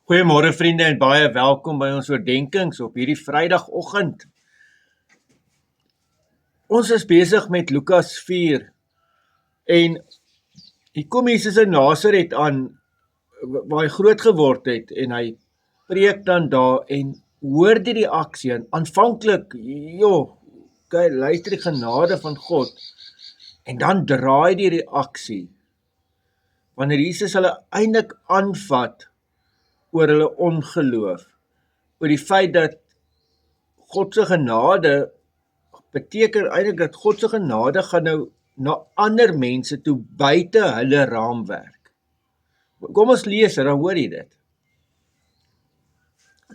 Goeiemôre vriende en baie welkom by ons oordenkings op hierdie Vrydagoggend. Ons is besig met Lukas 4 en hier kom Jesus in Nasaret aan waar hy groot geword het en hy preek dan daar en hoor die reaksie en aanvanklik, luister die genade van God en dan draai die reaksie wanneer Jesus hulle eintlik aanvat oor hulle ongeloof, oor die feit dat God se genade beteken eintlik dat God se genade gaan nou na ander mense toe buite hulle raamwerk. Kom ons lees, dan hoor jy dit.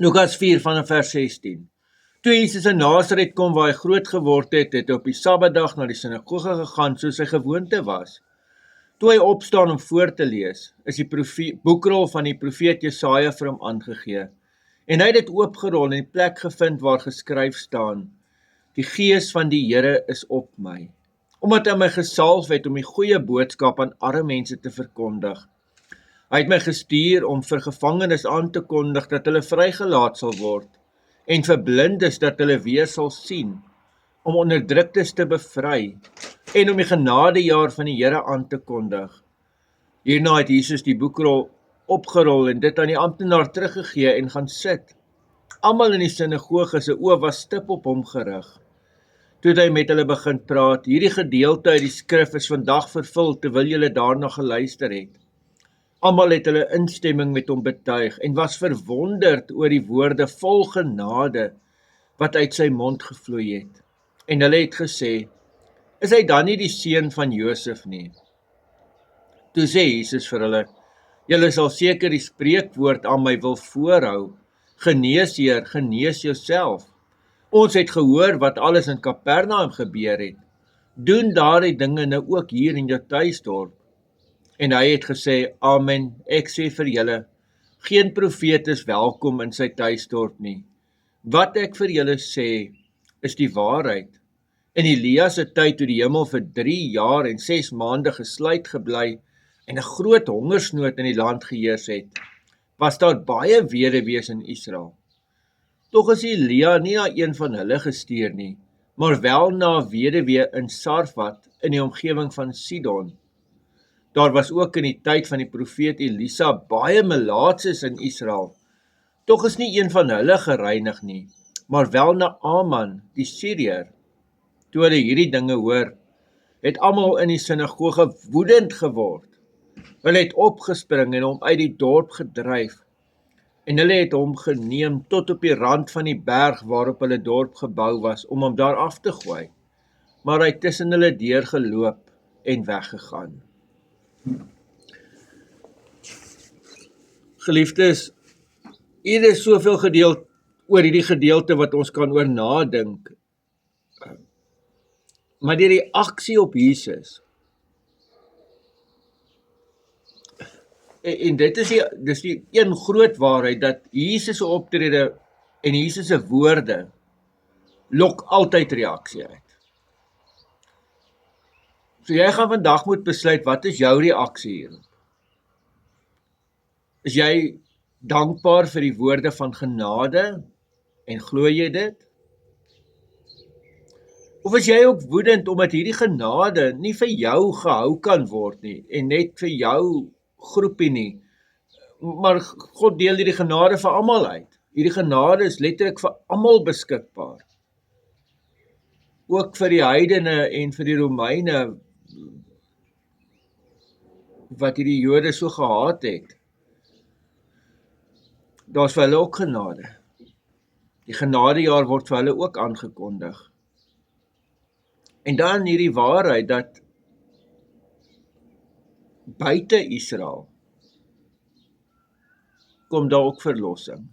Lukas 4 vanaf vers 16. Toe Jesus in Nasaret kom waar hy groot geword het, het hy op die Sabbatdag na die sinagoge gegaan soos sy gewoonte was. Toe hy opstaan om voor te lees, is die boekrol van die profeet Jesaja vir hom aangegee. En hy het dit oopgerol en die plek gevind waar geskryf staan: Die Gees van die Here is op my, omdat hy my gesalf het om die goeie boodskap aan arme mense te verkondig. Hy het my gestuur om vir gevangenes aan te kondig dat hulle vrygelaat sal word, en vir blindes dat hulle weer sal sien, om onderdruktes te bevry, en om die genadejaar van die Here aan te kondig. Hierna het Jesus die boekrol opgerol en dit aan die amptenaar teruggegee en gaan sit. Almal in die sinagoge se oë was stip op hom gerig. Toe het hy met hulle begin praat: Hierdie gedeelte uit die skrif is vandag vervul terwyl julle daarna geluister het. Almal het hulle instemming met hom betuig en was verwonderd oor die woorde vol genade wat uit sy mond gevloei het. En hulle het gesê: Is hy dan nie die seun van Josef nie? Toe sê Jesus vir hulle: Julle sal seker die spreekwoord aan my wil voorhou: Geneesheer, genees jouself. Ons het gehoor wat alles in Kapernaum gebeur het. Doen daardie dinge nou ook hier in jou tuisdorp. En hy het gesê: Amen, ek sê vir julle, geen profeet is welkom in sy tuisdorp nie. Wat ek vir julle sê, is die waarheid. In Elia se tyd, toe die hemel vir 3 jaar en 6 maande gesluit gebly en 'n groot hongersnood in die land geheers het, was daar baie weduwees in Israel. Tog is Elia nie na een van hulle gestuur nie, maar wel na 'n weduwee in Sarfat in die omgewing van Sidon. Daar was ook in die tyd van die profeet Elisa baie melaatses in Israel. Tog is nie een van hulle gereinig nie, maar wel Naaman, die Syriër. Toe hulle hierdie dinge hoor, het almal in die sinagoge woedend geword. Hulle het opgespring en hom uit die dorp gedryf. En hulle het hom geneem tot op die rand van die berg waarop hulle dorp gebou was, om hom daar af te gooi. Maar hy het tussen hulle deurgeloop en weggegaan. Geliefdes, hier is soveel oor hierdie gedeelte wat ons kan oor nadink. Maar die reaksie op Jesus, en dit is die een groot waarheid, dat Jesus se optrede en Jesus se woorde lok altyd reaksie uit. So jy gaan vandag moet besluit, wat is jou reaksie hierop? Is jy dankbaar vir die woorde van genade en glo jy dit? Of is jy ook woedend omdat hierdie genade nie vir jou gehou kan word nie en net vir jou groepie nie, maar God deel hierdie genade vir almal uit. Hierdie genade is letterlik vir almal beskikbaar. Ook vir die heidene en vir die Romeine wat hierdie Jode so gehaat het. Daar's vir hulle ook genade. Die genadejaar word vir hulle ook aangekondig. En dan hierdie waarheid dat buite Israel kom daar ook verlossing.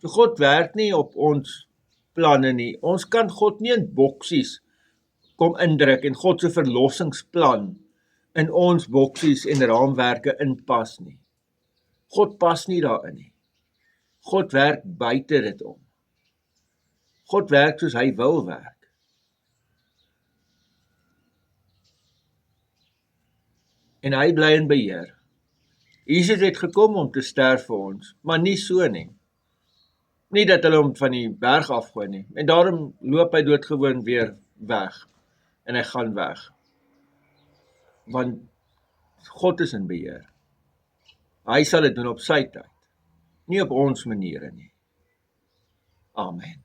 So God werk nie op ons planne nie. Ons kan God nie in boksies kom indruk en God se verlossingsplan in ons boksies en raamwerke inpas nie. God pas nie daarin nie. God werk buite dit om. God werk soos hy wil werk. En hy bly in beheer. Jesus het gekom om te sterf vir ons, maar nie so nie. Nie dat hulle hom van die berg afgooi nie, en daarom loop hy doodgewoon weer weg, en hy gaan weg. Want God is in beheer. Hy sal dit doen op sy tyd, nie op ons maniere nie. Amen.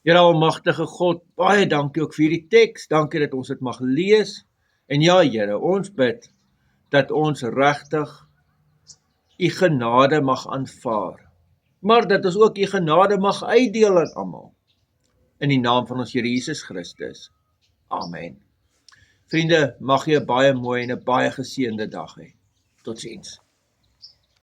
Here almagtige God, baie dankie ook vir hierdie teks, dankie dat ons dit mag lees, en ja Here, ons bid, dat ons regtig u genade mag aanvaar, maar dat ons ook u genade mag uitdeel aan almal, in die naam van ons Here Jesus Christus. Amen. Vriende, mag jy 'n baie mooi en 'n baie geseënde dag hê. Totsiens.